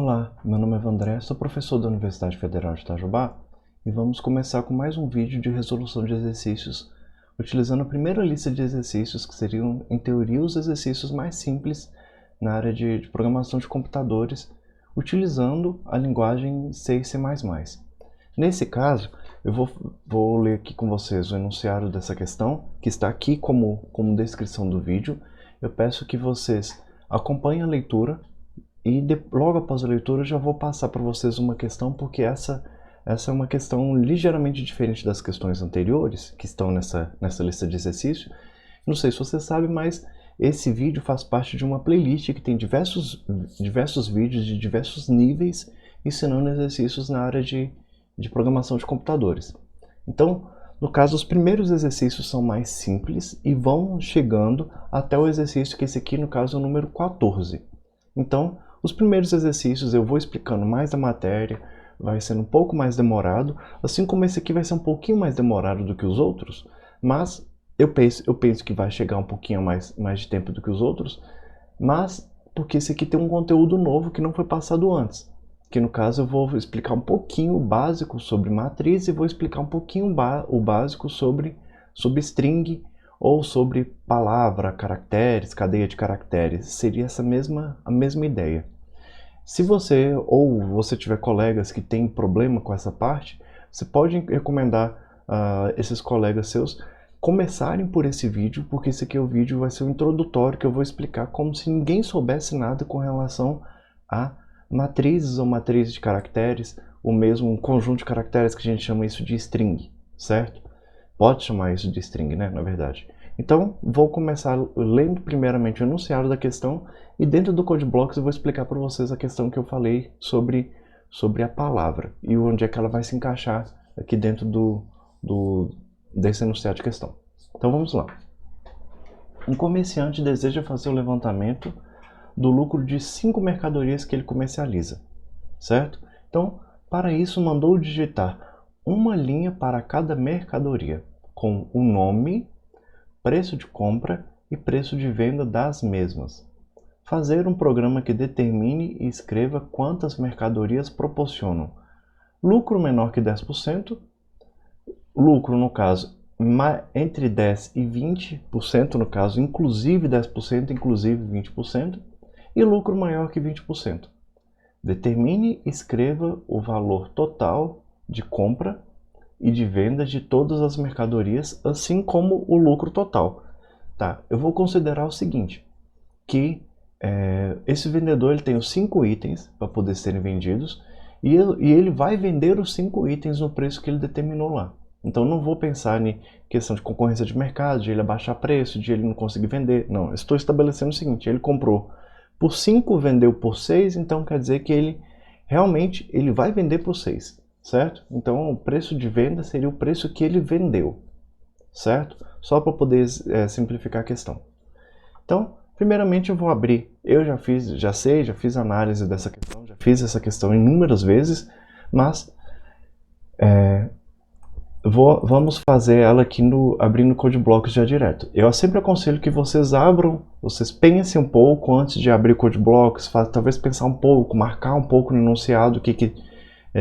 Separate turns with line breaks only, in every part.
Olá, meu nome é Vandré, sou professor da Universidade Federal de Itajubá e vamos começar com mais um vídeo de resolução de exercícios, utilizando a primeira lista de exercícios, que seriam, em teoria, os exercícios mais simples na área de programação de computadores, utilizando a linguagem C e C++. Nesse caso, eu vou ler aqui com vocês o enunciado dessa questão, que está aqui como descrição do vídeo. Eu peço que vocês acompanhem a leitura e logo após a leitura eu já vou passar para vocês uma questão, porque essa é uma questão ligeiramente diferente das questões anteriores, que estão nessa lista de exercícios. Não sei se você sabe, mas esse vídeo faz parte de uma playlist que tem diversos vídeos de diversos níveis ensinando exercícios na área de programação de computadores. Então, no caso, os primeiros exercícios são mais simples e vão chegando até o exercício, que esse aqui, no caso, é o número 14. Então, os primeiros exercícios eu vou explicando mais da matéria, vai sendo um pouco mais demorado, assim como esse aqui vai ser um pouquinho mais demorado do que os outros, mas eu penso que vai chegar um pouquinho mais de tempo do que os outros, mas porque esse aqui tem um conteúdo novo que não foi passado antes, que no caso eu vou explicar um pouquinho o básico sobre matriz e vou explicar um pouquinho o básico sobre string, ou sobre palavra, caracteres, cadeia de caracteres. Seria a mesma ideia. Se você tiver colegas que têm problema com essa parte, você pode recomendar esses colegas seus começarem por esse vídeo, porque esse aqui é o vídeo, vai ser um introdutório que eu vou explicar como se ninguém soubesse nada com relação a matrizes ou matrizes de caracteres, ou mesmo um conjunto de caracteres que a gente chama isso de string, certo? Pode chamar isso de string, né, na verdade. Então, vou começar lendo primeiramente o enunciado da questão e dentro do CodeBlocks eu vou explicar para vocês a questão que eu falei sobre a palavra e onde é que ela vai se encaixar aqui dentro desse enunciado de questão. Então, vamos lá. Um comerciante deseja fazer o levantamento do lucro de 5 mercadorias que ele comercializa, certo? Então, para isso, mandou digitar uma linha para cada mercadoria, com o nome, preço de compra e preço de venda das mesmas. Fazer um programa que determine e escreva quantas mercadorias proporcionam lucro menor que 10%, lucro no caso entre 10% e 20%, no caso inclusive 10%, inclusive 20%, e lucro maior que 20%. Determine e escreva o valor total de compra e de venda de todas as mercadorias, assim como o lucro total. Tá? Eu vou considerar o seguinte, que esse vendedor ele tem os 5 itens para poder serem vendidos e ele vai vender os 5 itens no preço que ele determinou lá. Então não vou pensar em questão de concorrência de mercado, de ele abaixar preço, de ele não conseguir vender. Não, eu estou estabelecendo o seguinte, ele comprou por 5, vendeu por 6, então quer dizer que ele realmente vai vender por 6, certo? Então o preço de venda seria o preço que ele vendeu, certo? Só para poder simplificar a questão. Então, primeiramente eu vou abrir, eu já fiz análise dessa questão, já fiz essa questão inúmeras vezes, mas vamos fazer ela aqui abrindo o CodeBlocks já direto. Eu sempre aconselho que vocês pensem um pouco antes de abrir o CodeBlocks, talvez pensar um pouco, marcar um pouco no enunciado o que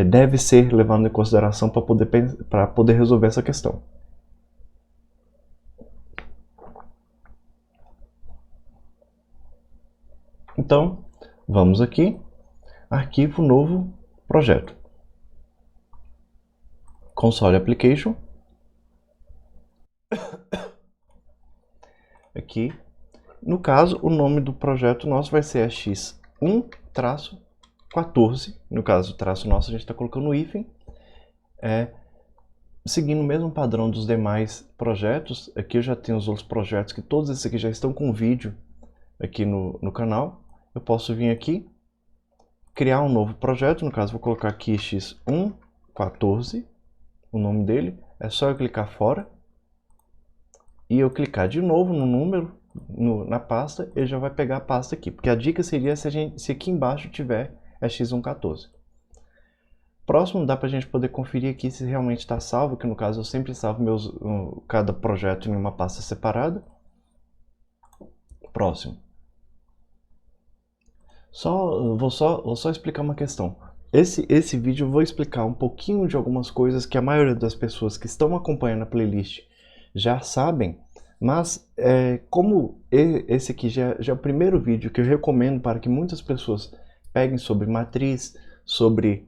deve ser levado em consideração para poder resolver essa questão. Então, vamos aqui, arquivo, novo, projeto. Console Application. Aqui, no caso, o nome do projeto nosso vai ser x1-14. No caso, o traço nosso a gente está colocando o hífen. Seguindo o mesmo padrão dos demais projetos, aqui eu já tenho os outros projetos, que todos esses aqui já estão com vídeo aqui no canal. Eu posso vir aqui, criar um novo projeto, no caso vou colocar aqui x1-14, o nome dele, é só eu clicar fora, e eu clicar de novo no número, na pasta, ele já vai pegar a pasta aqui, porque a dica seria se aqui embaixo tiver x1-14. Próximo, dá para a gente poder conferir aqui se realmente está salvo, que no caso eu sempre salvo cada projeto em uma pasta separada. Próximo. Vou só explicar uma questão. Esse vídeo eu vou explicar um pouquinho de algumas coisas que a maioria das pessoas que estão acompanhando a playlist já sabem, mas como esse aqui já é o primeiro vídeo que eu recomendo para que muitas pessoas peguem sobre matriz, sobre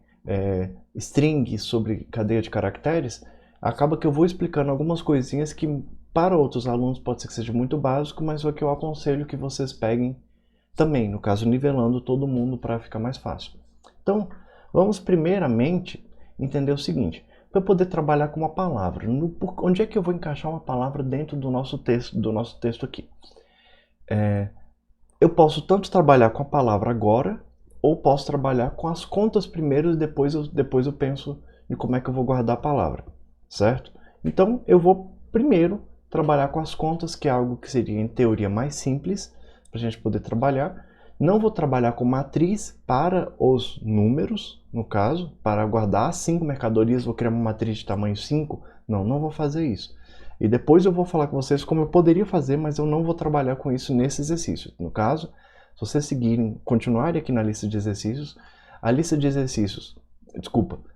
string, sobre cadeia de caracteres, acaba que eu vou explicando algumas coisinhas que para outros alunos pode ser que seja muito básico, mas é o que eu aconselho que vocês peguem também, no caso nivelando todo mundo para ficar mais fácil. Então, vamos primeiramente entender o seguinte: para eu poder trabalhar com uma palavra, onde é que eu vou encaixar uma palavra dentro do nosso texto aqui? Eu posso tanto trabalhar com a palavra agora, ou posso trabalhar com as contas primeiro e depois eu penso em como é que eu vou guardar a palavra, certo? Então, eu vou primeiro trabalhar com as contas, que é algo que seria em teoria mais simples, para a gente poder trabalhar. Não vou trabalhar com matriz para os números, no caso, para guardar 5 mercadorias, vou criar uma matriz de tamanho 5. Não vou fazer isso. E depois eu vou falar com vocês como eu poderia fazer, mas eu não vou trabalhar com isso nesse exercício. No caso, se vocês continuarem aqui na lista de exercícios, a lista de exercícios,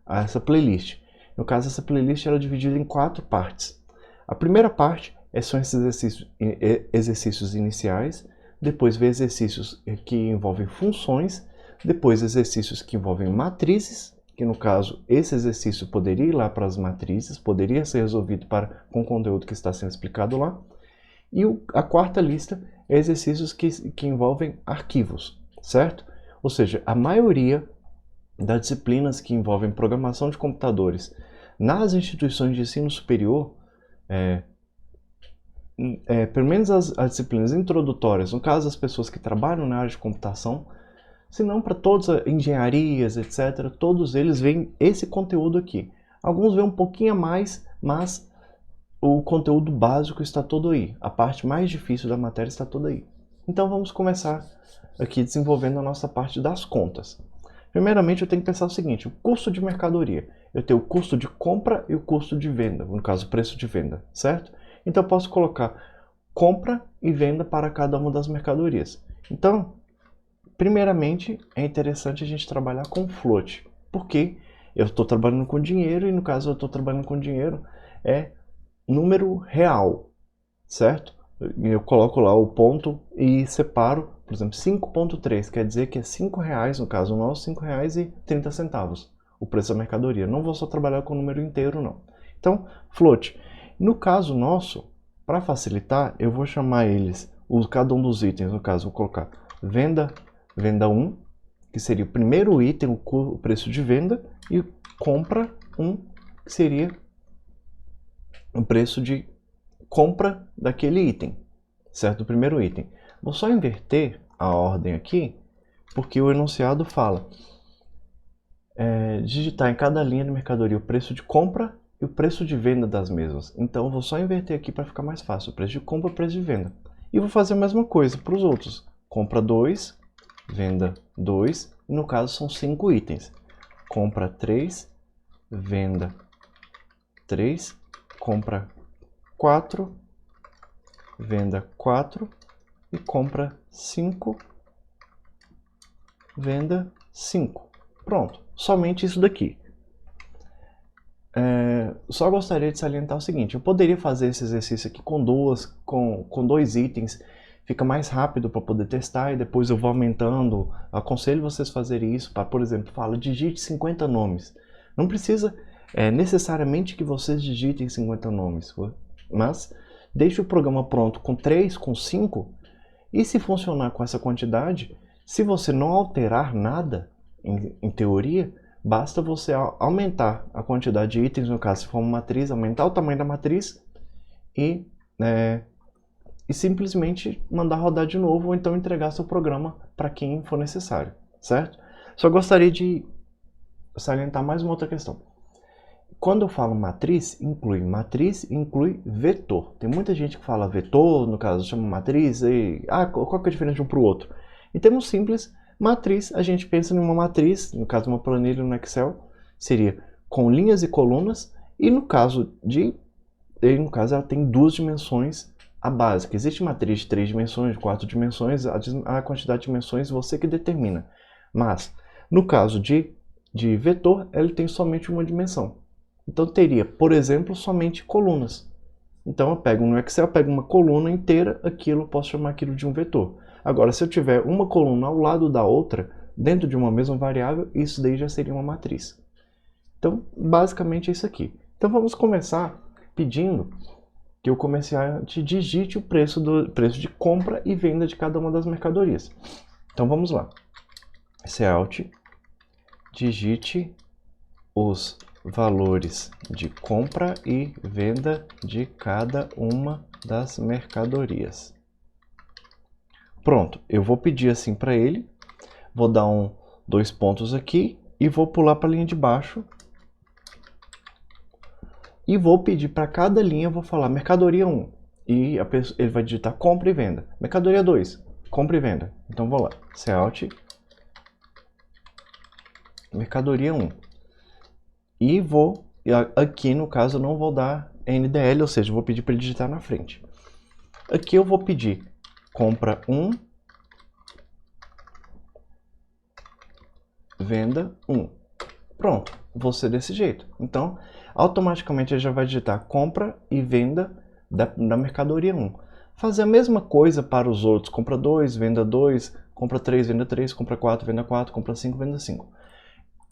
essa playlist. No caso, essa playlist ela é dividida em 4 partes. A primeira parte são esses exercícios iniciais, depois vem exercícios que envolvem funções, depois exercícios que envolvem matrizes, que no caso esse exercício poderia ir lá para as matrizes, poderia ser resolvido com o conteúdo que está sendo explicado lá. E a quarta lista é exercícios que envolvem arquivos, certo? Ou seja, a maioria das disciplinas que envolvem programação de computadores nas instituições de ensino superior, pelo menos as disciplinas introdutórias, no caso das pessoas que trabalham na área de computação, se não para todas as engenharias, etc., todos eles veem esse conteúdo aqui. Alguns veem um pouquinho a mais, mas o conteúdo básico está todo aí. A parte mais difícil da matéria está toda aí. Então vamos começar aqui desenvolvendo a nossa parte das contas. Primeiramente eu tenho que pensar o seguinte: o custo de mercadoria. Eu tenho o custo de compra e o custo de venda, no caso o preço de venda, certo? Então eu posso colocar compra e venda para cada uma das mercadorias. Então, primeiramente é interessante a gente trabalhar com float, porque eu estou trabalhando com dinheiro e no caso eu estou trabalhando com dinheiro número real, certo? Eu coloco lá o ponto e separo, por exemplo, 5,3, quer dizer que é R$5, no caso nosso, R$5,30 o preço da mercadoria. Não vou só trabalhar com o número inteiro, não. Então, float. No caso nosso, para facilitar, eu vou chamar cada um dos itens, no caso, vou colocar venda 1, que seria o primeiro item, o preço de venda, e compra 1, que seria o preço de compra daquele item, certo? O primeiro item. Vou só inverter a ordem aqui, porque o enunciado fala digitar em cada linha de mercadoria o preço de compra e o preço de venda das mesmas. Então eu vou só inverter aqui para ficar mais fácil, o preço de compra e o preço de venda. E vou fazer a mesma coisa para os outros. Compra 2, venda 2, e no caso são 5 itens. Compra 3, venda 3, compra 4, venda 4 e compra 5, venda 5. Pronto, somente isso daqui. Só gostaria de salientar o seguinte: eu poderia fazer esse exercício aqui com dois itens, fica mais rápido para poder testar e depois eu vou aumentando. Aconselho vocês a fazerem isso para, por exemplo, digite 50 nomes. Não precisa necessariamente que vocês digitem 50 nomes, mas deixe o programa pronto com 3, com 5, e se funcionar com essa quantidade, se você não alterar nada, em teoria, basta você aumentar a quantidade de itens, no caso se for uma matriz, aumentar o tamanho da matriz e simplesmente mandar rodar de novo ou então entregar seu programa para quem for necessário, certo? Só gostaria de salientar mais uma outra questão. Quando eu falo matriz inclui vetor. Tem muita gente que fala vetor, no caso chama matriz, qual que é a diferença de um para o outro? Em termos simples, matriz, a gente pensa em uma matriz, no caso uma planilha no Excel, seria com linhas e colunas, e no caso ela tem 2 dimensões a básica. Existe matriz de 3 dimensões, de 4 dimensões, a quantidade de dimensões você que determina. Mas, no caso de vetor, ele tem somente uma dimensão. Então teria, por exemplo, somente colunas. Então eu pego no Excel, pego uma coluna inteira, eu posso chamar aquilo de um vetor. Agora, se eu tiver uma coluna ao lado da outra, dentro de uma mesma variável, isso daí já seria uma matriz. Então, basicamente é isso aqui. Então vamos começar pedindo que o comerciante digite o preço de compra e venda de cada uma das mercadorias. Então vamos lá. Alt, digite os valores de compra e venda de cada uma das mercadorias. Pronto, eu vou pedir assim para ele, vou dar dois pontos aqui e vou pular para a linha de baixo. E vou pedir para cada linha, vou falar mercadoria 1. E ele vai digitar compra e venda. Mercadoria 2, compra e venda. Então vou lá, Alt, mercadoria 1. E aqui no caso eu não vou dar NDL, ou seja, eu vou pedir para ele digitar na frente. Aqui eu vou pedir compra 1, venda 1. Pronto, vou ser desse jeito. Então, automaticamente ele já vai digitar compra e venda da mercadoria 1. Fazer a mesma coisa para os outros, compra 2, venda 2, compra 3, venda 3, compra 4, venda 4, compra 5, venda 5.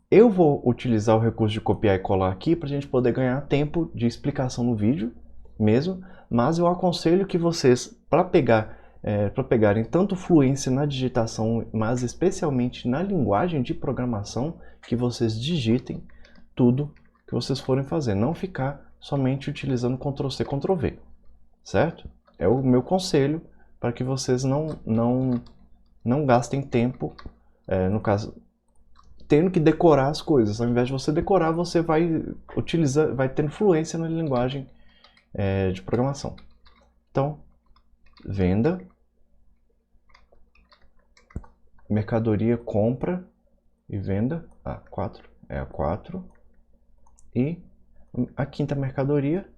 Eu vou utilizar o recurso de copiar e colar aqui para a gente poder ganhar tempo de explicação no vídeo mesmo, mas eu aconselho que vocês, para pegarem tanto fluência na digitação, mas especialmente na linguagem de programação, que vocês digitem tudo que vocês forem fazer, não ficar somente utilizando Ctrl+C, Ctrl+V, certo? É o meu conselho para que vocês não gastem tempo, no caso, tendo que decorar as coisas. Ao invés de você decorar, você vai tendo fluência na linguagem de programação. Então, venda, mercadoria, compra e venda, 4, é a 4, e a quinta mercadoria,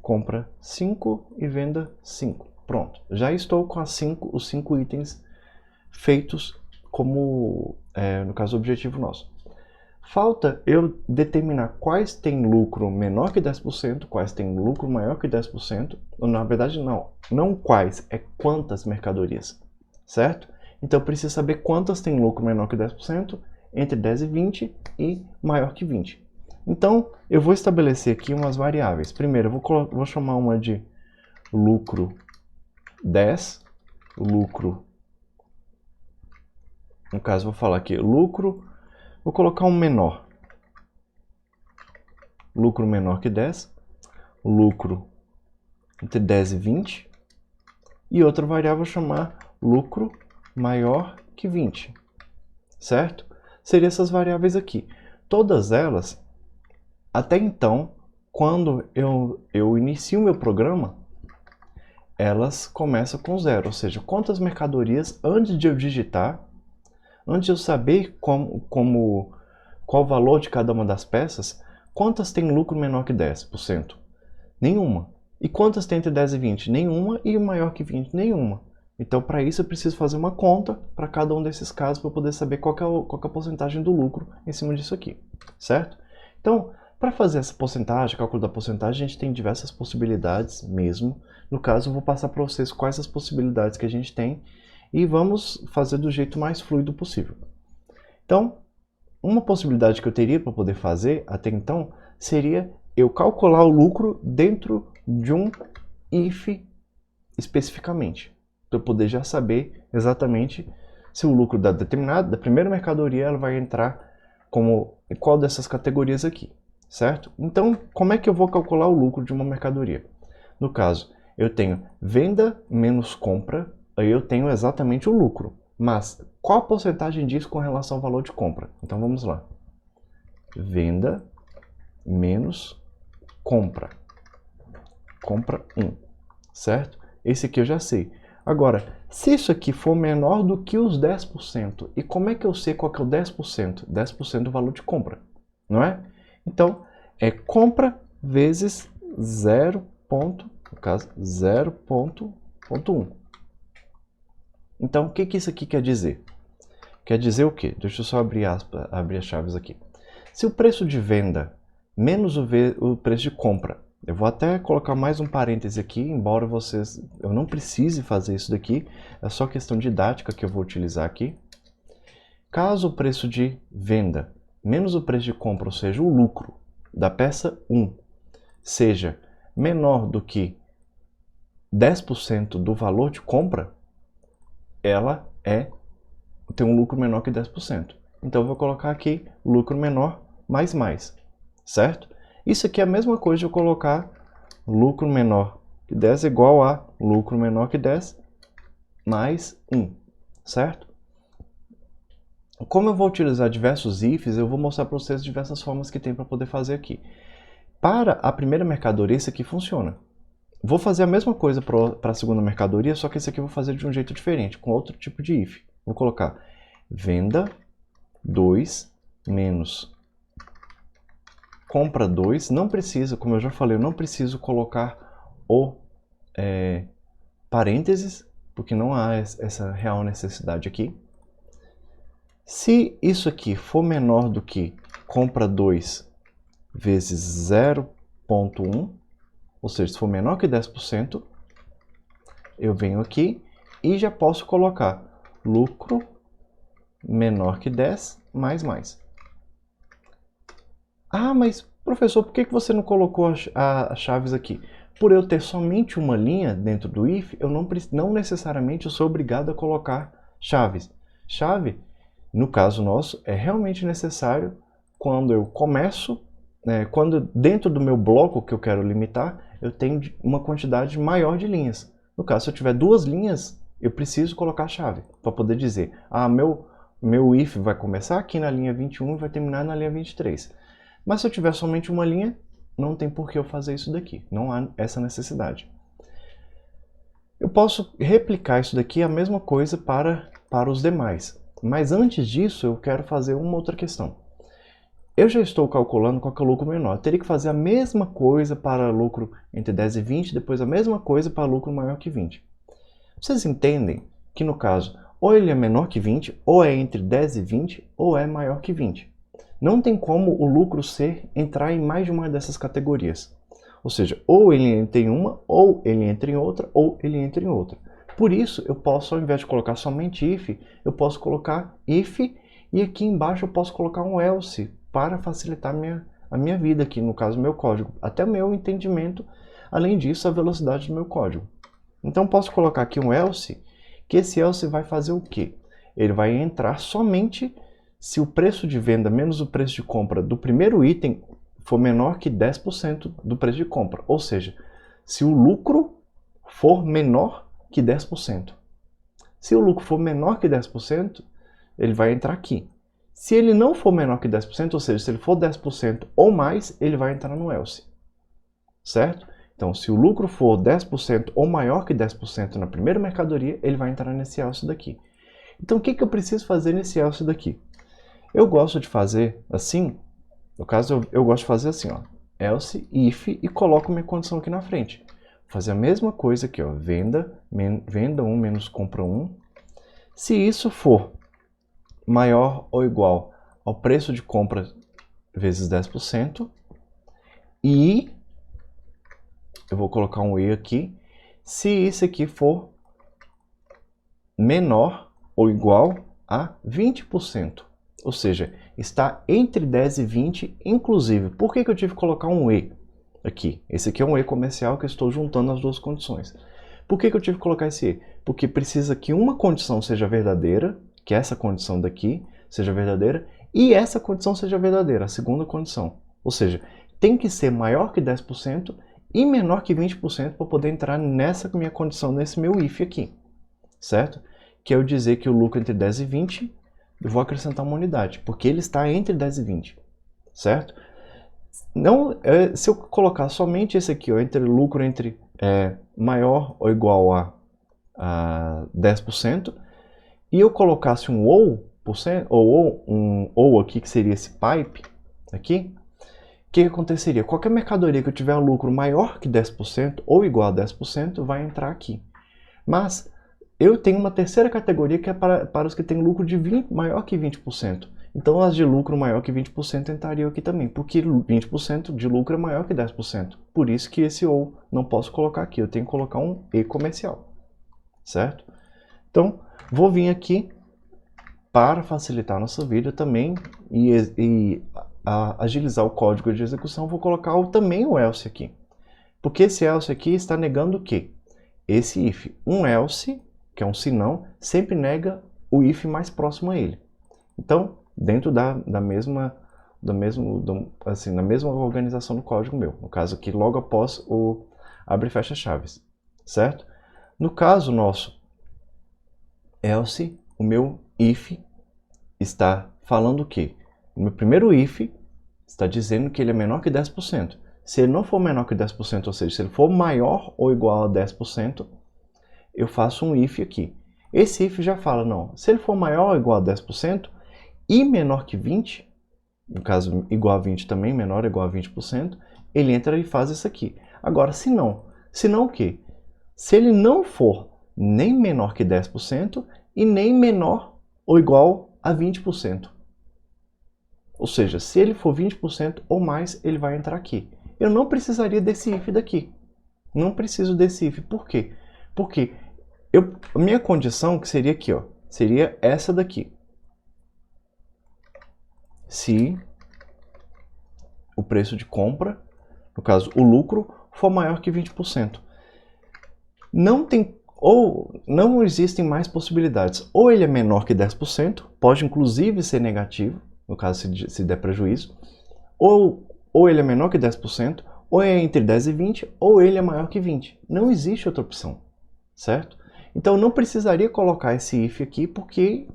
compra 5 e venda 5. Pronto, já estou com os 5 itens feitos como, no caso, o objetivo nosso. Falta eu determinar quais têm lucro menor que 10%, quais têm lucro maior que 10%, ou, na verdade não quais, é quantas mercadorias, certo? Então eu preciso saber quantas têm lucro menor que 10%, entre 10 e 20 e maior que 20. Então eu vou estabelecer aqui umas variáveis. Primeiro eu vou chamar uma de lucro 10, lucro, no caso vou falar aqui lucro, vou colocar um menor, lucro menor que 10, lucro entre 10 e 20, e outra variável vou chamar lucro maior que 20, certo? Seriam essas variáveis aqui. Todas elas, até então, quando eu inicio o meu programa, elas começam com 0, ou seja, quantas mercadorias antes de eu digitar, antes de eu saber qual o valor de cada uma das peças, quantas tem lucro menor que 10%? Nenhuma. E quantas tem entre 10 e 20? Nenhuma. E maior que 20? Nenhuma. Então, para isso, eu preciso fazer uma conta para cada um desses casos para eu poder saber qual que é a porcentagem do lucro em cima disso aqui, certo? Então, para fazer essa porcentagem, cálculo da porcentagem, a gente tem diversas possibilidades mesmo. No caso, eu vou passar para vocês quais as possibilidades que a gente tem e vamos fazer do jeito mais fluido possível. Então, uma possibilidade que eu teria para poder fazer até então seria eu calcular o lucro dentro de um if especificamente, para eu poder já saber exatamente se o lucro da primeira mercadoria ela vai entrar como em qual dessas categorias aqui, certo? Então, como é que eu vou calcular o lucro de uma mercadoria? No caso, eu tenho venda menos compra, aí eu tenho exatamente o lucro. Mas qual a porcentagem disso com relação ao valor de compra? Então vamos lá. Venda menos compra. Compra 1, certo? Esse aqui eu já sei. Agora, se isso aqui for menor do que os 10%, e como é que eu sei qual que é o 10%? 10% do valor de compra, não é? Então, é compra vezes 0,10. no caso 0,1. Então, o que que isso aqui quer dizer? Quer dizer o quê? Deixa eu só abrir as chaves aqui. Se o preço de venda menos o preço de compra, eu vou até colocar mais um parêntese aqui, embora eu não precise fazer isso daqui, é só questão didática que eu vou utilizar aqui. Caso o preço de venda menos o preço de compra, ou seja, o lucro da peça 1, seja menor do que 10% do valor de compra, ela tem um lucro menor que 10%. Então eu vou colocar aqui lucro menor mais, certo? Isso aqui é a mesma coisa de eu colocar lucro menor que 10 igual a lucro menor que 10 mais 1, certo? Como eu vou utilizar diversos ifs, eu vou mostrar para vocês diversas formas que tem para poder fazer aqui. Para a primeira mercadoria, isso aqui funciona. Vou fazer a mesma coisa para a segunda mercadoria, só que esse aqui eu vou fazer de um jeito diferente, com outro tipo de if. Vou colocar venda 2 menos compra 2. Não precisa, como eu já falei, eu não preciso colocar o parênteses, porque não há essa real necessidade aqui. Se isso aqui for menor do que compra 2 vezes 0,1, ou seja, se for menor que 10%, eu venho aqui e já posso colocar lucro menor que 10 mais. Ah, mas professor, por que você não colocou as chaves aqui? Por eu ter somente uma linha dentro do if, eu não necessariamente sou obrigado a colocar chaves. Chave, no caso nosso, é realmente necessário quando eu começo, quando dentro do meu bloco que eu quero limitar, eu tenho uma quantidade maior de linhas. No caso, se eu tiver duas linhas, eu preciso colocar chave para poder dizer, meu if vai começar aqui na linha 21 e vai terminar na linha 23. Mas se eu tiver somente uma linha, não tem por que eu fazer isso daqui. Não há essa necessidade. Eu posso replicar isso daqui, a mesma coisa para os demais. Mas antes disso, eu quero fazer uma outra questão. Eu já estou calculando qual que é o lucro menor. Eu teria que fazer a mesma coisa para lucro entre 10 e 20, depois a mesma coisa para lucro maior que 20. Vocês entendem que, no caso, ou ele é menor que 20, ou é entre 10 e 20, ou é maior que 20. Não tem como o lucro entrar em mais de uma dessas categorias. Ou seja, ou ele entra em uma, ou ele entra em outra, ou ele entra em outra. Por isso, eu posso, ao invés de colocar somente if, eu posso colocar if e aqui embaixo eu posso colocar um else para facilitar a minha vida aqui, no caso, meu código. Até o meu entendimento, além disso, a velocidade do meu código. Então, posso colocar aqui um else, que esse else vai fazer o quê? Ele vai entrar somente se o preço de venda menos o preço de compra do primeiro item for menor que 10% do preço de compra. Ou seja, se o lucro for menor que 10%. Se o lucro for menor que 10%, ele vai entrar aqui. Se ele não for menor que 10%, ou seja, se ele for 10% ou mais, ele vai entrar no else. Certo? Então, se o lucro for 10% ou maior que 10% na primeira mercadoria, ele vai entrar nesse else daqui. Então, o que eu preciso fazer nesse else daqui? Eu gosto de fazer assim, no caso eu gosto de fazer assim, ó, else, if e coloco minha condição aqui na frente. Vou fazer a mesma coisa aqui, ó, venda 1 menos compra 1. Se isso for maior ou igual ao preço de compra vezes 10%, e eu vou colocar um e aqui, se isso aqui for menor ou igual a 20%. Ou seja, está entre 10 e 20, inclusive. Por que eu tive que colocar um E aqui? Esse aqui é um E comercial que eu estou juntando as duas condições. Por que eu tive que colocar esse E? Porque precisa que uma condição seja verdadeira, que essa condição daqui seja verdadeira, e essa condição seja verdadeira, a segunda condição. Ou seja, tem que ser maior que 10% e menor que 20% para poder entrar nessa minha condição, nesse meu if aqui. Certo? Que é eu dizer que o lucro entre 10 e 20, eu vou acrescentar uma unidade, porque ele está entre 10 e 20, certo? Não, se eu colocar somente esse aqui, ó, lucro entre maior ou igual a 10%, e eu colocasse um ou, um ou aqui, que seria esse pipe aqui, o que aconteceria? Qualquer mercadoria que eu tiver um lucro maior que 10% ou igual a 10% vai entrar aqui. Mas eu tenho uma terceira categoria que é para os que têm lucro de maior que 20%. Então as de lucro maior que 20% entrariam aqui também, porque 20% de lucro é maior que 10%. Por isso que esse ou não posso colocar aqui, eu tenho que colocar um e comercial, certo? Então, vou vir aqui para facilitar a nossa vida também e agilizar o código de execução, vou colocar também o else aqui. Porque esse else aqui está negando o quê? Esse if. Um else, que é um senão, sempre nega o if mais próximo a ele. Então, dentro da mesma organização do código meu. No caso aqui, logo após o abre e fecha chaves, certo? No caso nosso else, o meu if está falando o quê? O meu primeiro if está dizendo que ele é menor que 10%. Se ele não for menor que 10%, ou seja, se ele for maior ou igual a 10%, eu faço um if aqui. Esse if já fala, não, se ele for maior ou igual a 10% e menor que 20%, no caso igual a 20 também, menor ou igual a 20%, ele entra e faz isso aqui. Agora, se não o quê? Se ele não for nem menor que 10% e nem menor ou igual a 20%. Ou seja, se ele for 20% ou mais, ele vai entrar aqui. Eu não precisaria desse if daqui. Não preciso desse if. Por quê? Porque a minha condição que seria aqui, ó, seria essa daqui. Se o preço de compra, no caso o lucro, for maior que 20%. Não existem mais possibilidades. Ou ele é menor que 10%, pode inclusive ser negativo, no caso se der prejuízo, ou ele é menor que 10%, ou é entre 10 e 20, ou ele é maior que 20. Não existe outra opção, certo? Então não precisaria colocar esse if aqui, porque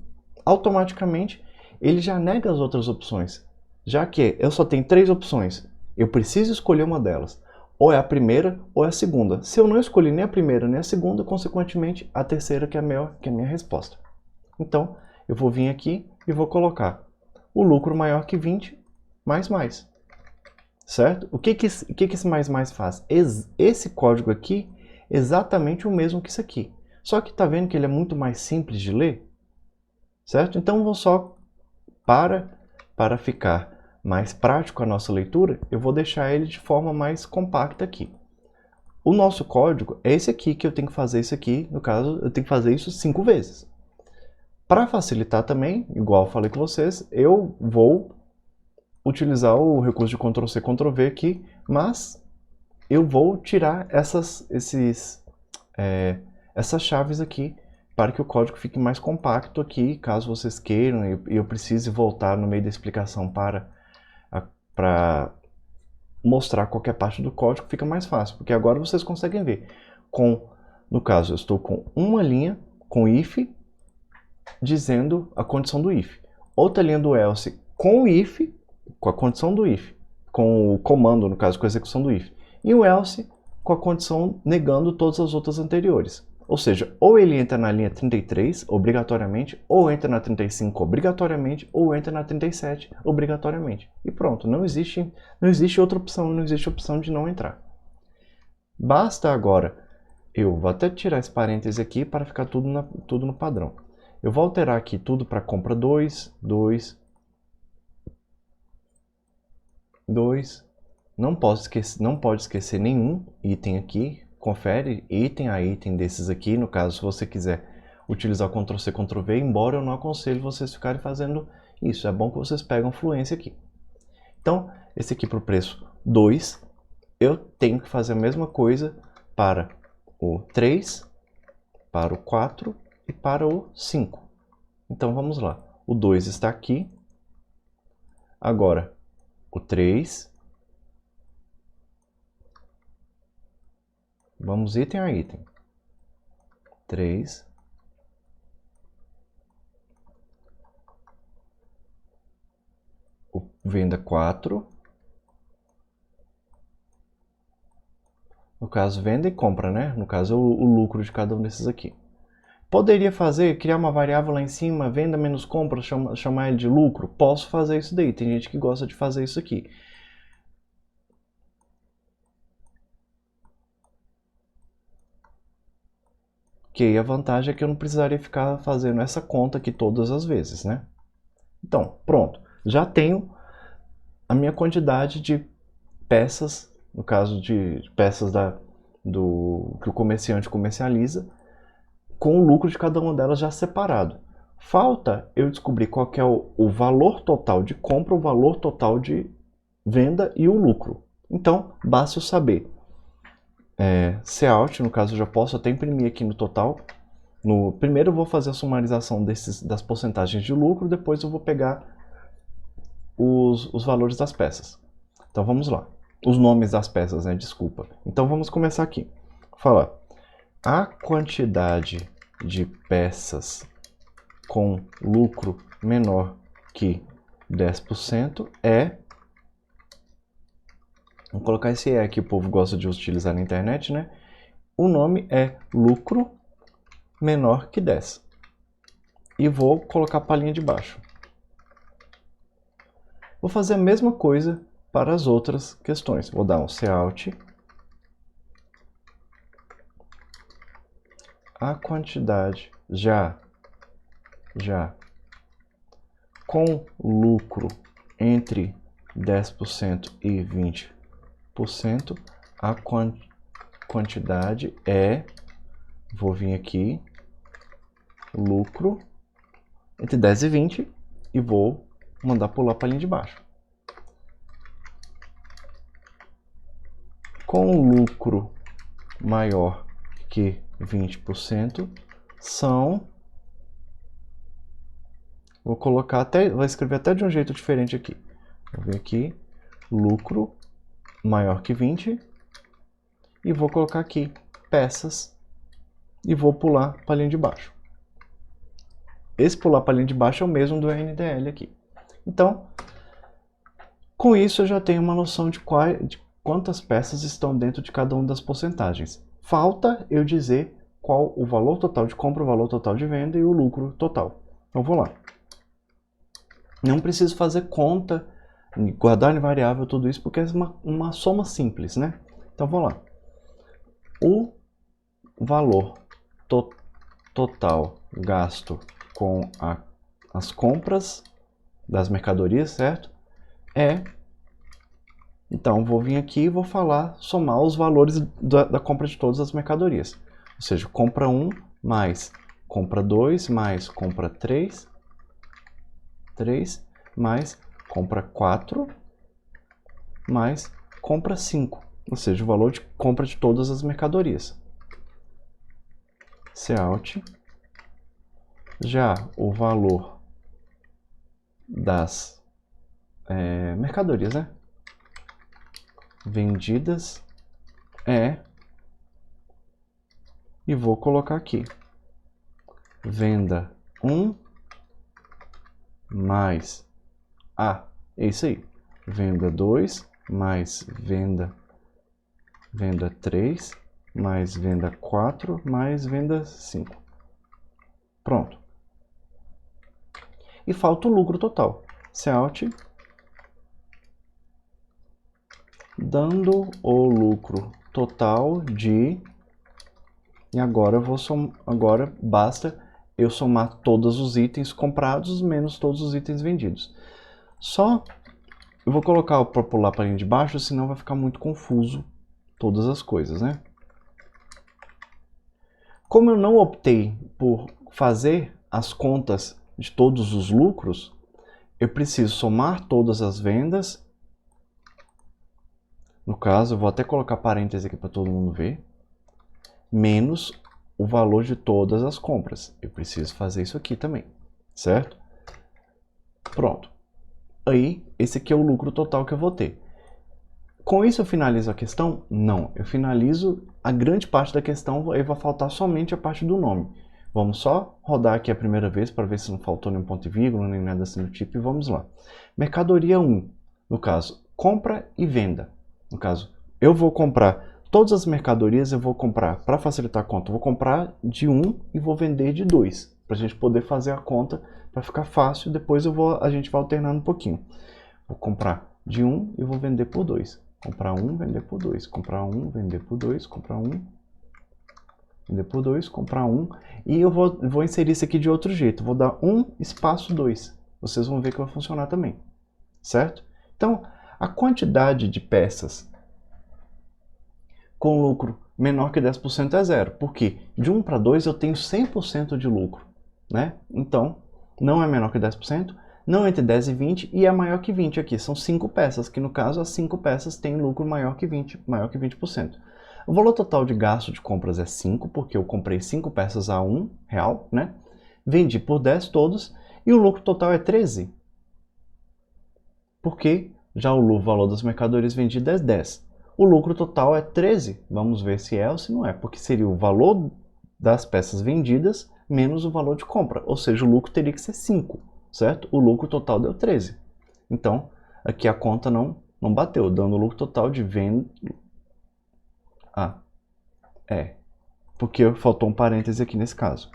automaticamente ele já nega as outras opções. Já que eu só tenho 3 opções, eu preciso escolher uma delas. Ou é a primeira ou é a segunda. Se eu não escolher nem a primeira nem a segunda, consequentemente a terceira que é a minha resposta. Então eu vou vir aqui e vou colocar o lucro maior que 20 mais. Certo? O que esse mais faz? Esse código aqui é exatamente o mesmo que isso aqui. Só que tá vendo que ele é muito mais simples de ler? Certo? Então vou só, para ficar mais prático a nossa leitura, eu vou deixar ele de forma mais compacta aqui. O nosso código é esse aqui, que eu tenho que fazer isso aqui, no caso, eu tenho que fazer isso 5 vezes. Para facilitar também, igual eu falei com vocês, eu vou utilizar o recurso de Ctrl+C, Ctrl+V aqui, mas eu vou tirar essas chaves aqui para que o código fique mais compacto aqui, caso vocês queiram e eu precise voltar no meio da explicação para mostrar qualquer parte do código, fica mais fácil, porque agora vocês conseguem ver. No caso, eu estou com uma linha com if, dizendo a condição do if. Outra linha do else com o if, com a condição do if, com o comando, no caso, com a execução do if. E o else com a condição negando todas as outras anteriores. Ou seja, ou ele entra na linha 33, obrigatoriamente, ou entra na 35, obrigatoriamente, ou entra na 37, obrigatoriamente. E pronto, não existe outra opção, não existe opção de não entrar. Basta agora, eu vou até tirar esse parêntese aqui para ficar tudo no padrão. Eu vou alterar aqui tudo para compra 2, 2, 2. Não pode esquecer nenhum item aqui. Confere item a item desses aqui, no caso, se você quiser utilizar o Ctrl+C, Ctrl+V, embora eu não aconselho vocês ficarem fazendo isso. É bom que vocês pegam fluência aqui. Então, esse aqui para o preço 2, eu tenho que fazer a mesma coisa para o 3, para o 4 e para o 5. Então, vamos lá. O 2 está aqui. Agora, o 3... Vamos item a item. 3. O venda 4. No caso, venda e compra, né? No caso, o lucro de cada um desses aqui. Poderia criar uma variável lá em cima, venda menos compra, chamar ele de lucro? Posso fazer isso daí. Tem gente que gosta de fazer isso aqui. Que a vantagem é que eu não precisaria ficar fazendo essa conta aqui todas as vezes, né? Então, pronto. Já tenho a minha quantidade de peças, no caso de peças que o comerciante comercializa, com o lucro de cada uma delas já separado. Falta eu descobrir qual que é o valor total de compra, o valor total de venda e o lucro. Então, basta eu saber. Cout, no caso eu já posso até imprimir aqui no total. Primeiro eu vou fazer a sumarização das porcentagens de lucro, depois eu vou pegar os valores das peças. Então vamos lá. Os nomes das peças, né? Desculpa. Então vamos começar aqui. Falar. A quantidade de peças com lucro menor que 10% é... Vou colocar esse E que o povo gosta de utilizar na internet, né? O nome é lucro menor que 10. E vou colocar a palhinha de baixo. Vou fazer a mesma coisa para as outras questões. Vou dar um cout. A quantidade já com lucro entre 10% e 20%, a quantidade é, vou vir aqui, lucro entre 10 e 20 e vou mandar pular para a linha de baixo. Com lucro maior que 20% são... Vou escrever até de um jeito diferente aqui. Vou vir aqui, lucro maior que 20 e vou colocar aqui peças e vou pular para a linha de baixo. Esse pular para a linha de baixo é o mesmo do RNDL aqui. Então, com isso eu já tenho uma noção de quantas peças estão dentro de cada uma das porcentagens. Falta eu dizer qual o valor total de compra, o valor total de venda e o lucro total. Então vou lá. Não preciso fazer conta, guardar em variável, tudo isso, porque é uma soma simples, né? Então vou lá. O valor total gasto com as compras das mercadorias, certo? Então vou vir aqui e vou somar os valores da compra de todas as mercadorias. Ou seja, compra 1 mais compra 2 mais compra 3 mais compra 4 mais compra 5. Ou seja, o valor de compra de todas as mercadorias. Cout. Já o valor das mercadorias, né? Vendidas e vou colocar aqui venda 1 mais é isso aí, venda 2 mais venda 3 mais venda 4 mais venda 5. Pronto. E falta o lucro total. Cout, dando o lucro total de... E agora basta eu somar todos os itens comprados menos todos os itens vendidos. Eu vou colocar para pular para a linha de baixo, senão vai ficar muito confuso todas as coisas, né? Como eu não optei por fazer as contas de todos os lucros, eu preciso somar todas as vendas. No caso, eu vou até colocar parênteses aqui para todo mundo ver. Menos o valor de todas as compras. Eu preciso fazer isso aqui também, certo? Pronto. Aí, esse aqui é o lucro total que eu vou ter. Com isso eu finalizo a questão? Não, eu finalizo a grande parte da questão, aí vai faltar somente a parte do nome. Vamos só rodar aqui a primeira vez para ver se não faltou nenhum ponto e vírgula, nem nada assim do tipo, e vamos lá. Mercadoria 1, no caso, compra e venda. No caso, eu vou comprar todas as mercadorias, eu vou comprar, para facilitar a conta, eu vou comprar de 1 e vou vender de 2, para a gente poder fazer a conta, para ficar fácil, depois a gente vai alternando um pouquinho. Vou comprar de 1 e vou vender por 2. Comprar 1, vender por 2. Comprar 1, vender por 2. Comprar 1, vender por 2, comprar 1, e eu vou inserir isso aqui de outro jeito, vou dar 1 espaço 2, vocês vão ver que vai funcionar também, certo? Então, a quantidade de peças com lucro menor que 10% é zero, porque de 1 para 2 eu tenho 100% de lucro, né? Então, não é menor que 10%, não entre 10 e 20, e é maior que 20 aqui, são 5 peças, que no caso as 5 peças têm lucro maior que 20%. O valor total de gasto de compras é 5, porque eu comprei 5 peças a R$1, né? Vendi por 10 todos, e o lucro total é 13. Porque já o valor das mercadorias vendidas é 10. O lucro total é 13. Vamos ver se é ou se não é, porque seria o valor das peças vendidas menos o valor de compra, ou seja, o lucro teria que ser 5, certo? O lucro total deu 13. Então, aqui a conta não bateu, dando o lucro total de venda... porque faltou um parêntese aqui nesse caso.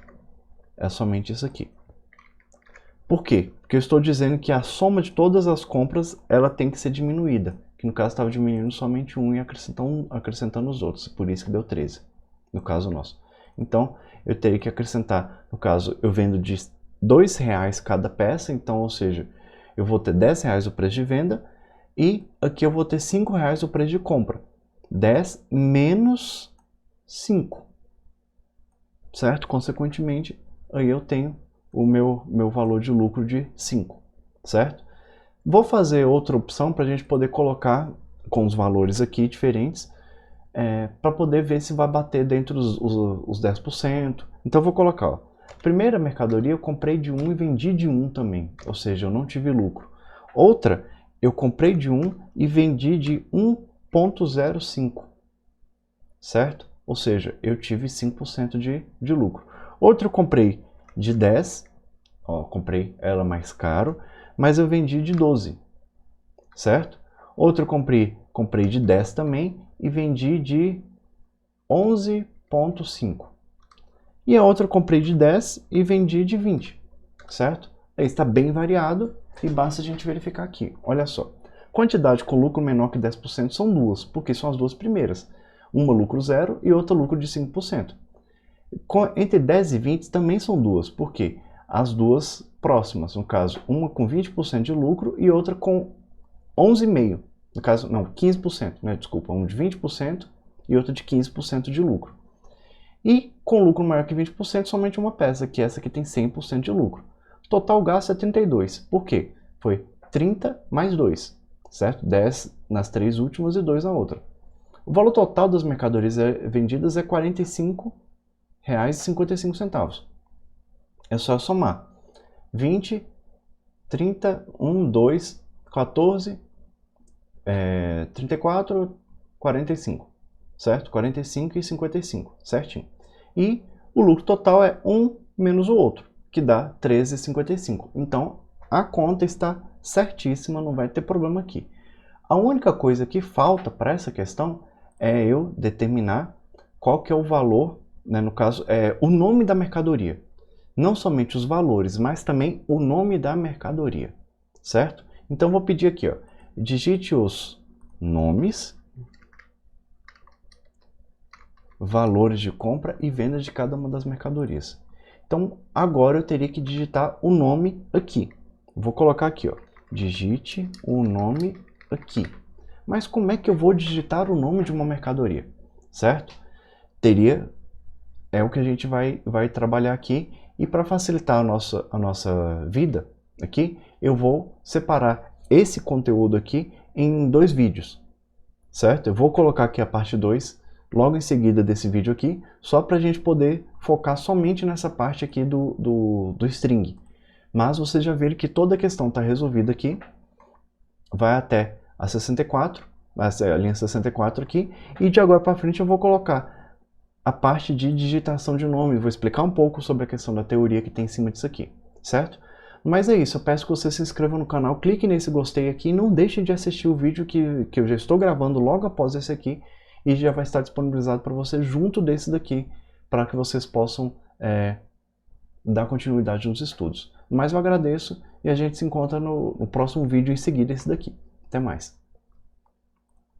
É somente isso aqui. Por quê? Porque eu estou dizendo que a soma de todas as compras ela tem que ser diminuída. Que no caso estava diminuindo somente um e acrescentando os outros. Por isso que deu 13, no caso nosso. Então, eu teria que acrescentar, no caso, eu vendo de R$2 cada peça, então, ou seja, eu vou ter R$10 o preço de venda e aqui eu vou ter R$5 o preço de compra. 10 menos 5, certo? Consequentemente, aí eu tenho o meu valor de lucro de 5, certo? Vou fazer outra opção para a gente poder colocar com os valores aqui diferentes, para poder ver se vai bater dentro os 10%. Então eu vou colocar, ó, primeira mercadoria eu comprei de 1 e vendi de 1 também, ou seja, eu não tive lucro. Outra, eu comprei de 1 e vendi de 1,05, certo? Ou seja, eu tive 5% de lucro. Outra eu comprei de 10, ó, comprei ela mais caro, mas eu vendi de 12, certo? Outra eu comprei de 10 também e vendi de 11,5. E a outra eu comprei de 10 e vendi de 20, certo? Aí está bem variado e basta a gente verificar aqui. Olha só, quantidade com lucro menor que 10% são duas, porque são as duas primeiras. Uma lucro zero e outra lucro de 5%. Entre 10 e 20 também são duas, porque as duas próximas, no caso, uma com 20% de lucro e outra com 11,5%. No caso, não, 15%, né? Desculpa, uma de 20% e outra de 15% de lucro. E com lucro maior que 20%, somente uma peça, que essa aqui tem 100% de lucro. Total gasto é 32. Por quê? Foi 30 mais 2, certo? 10 nas 3 últimas e 2 na outra. O valor total das mercadorias vendidas é R$ 45,55. É só somar 20, 30, 1, 2, 14, 34, 45, certo? 45 e 55, certinho. E o lucro total é 1 menos o outro, que dá 13,55. Então, a conta está certíssima, não vai ter problema aqui. A única coisa que falta para essa questão é eu determinar qual que é o valor, né, no caso, o nome da mercadoria. Não somente os valores, mas também o nome da mercadoria, certo? Então, vou pedir aqui, ó, digite os nomes, valores de compra e venda de cada uma das mercadorias. Então, agora eu teria que digitar o nome aqui. Vou colocar aqui, ó, digite o nome aqui. Mas como é que eu vou digitar o nome de uma mercadoria, certo? É o que a gente vai trabalhar aqui, e para facilitar a nossa vida aqui, eu vou separar esse conteúdo aqui em 2 vídeos, certo? Eu vou colocar aqui a parte 2 logo em seguida desse vídeo aqui, só para a gente poder focar somente nessa parte aqui do string. Mas vocês já viram que toda a questão está resolvida aqui, vai até a 64, a linha 64 aqui, e de agora para frente eu vou colocar a parte de digitação de nome, vou explicar um pouco sobre a questão da teoria que tem em cima disso aqui, certo? Mas é isso, eu peço que você se inscreva no canal, clique nesse gostei aqui e não deixe de assistir o vídeo que eu já estou gravando logo após esse aqui, e já vai estar disponibilizado para você junto desse daqui, para que vocês possam dar continuidade nos estudos. Mas eu agradeço e a gente se encontra no próximo vídeo em seguida esse daqui. Até mais!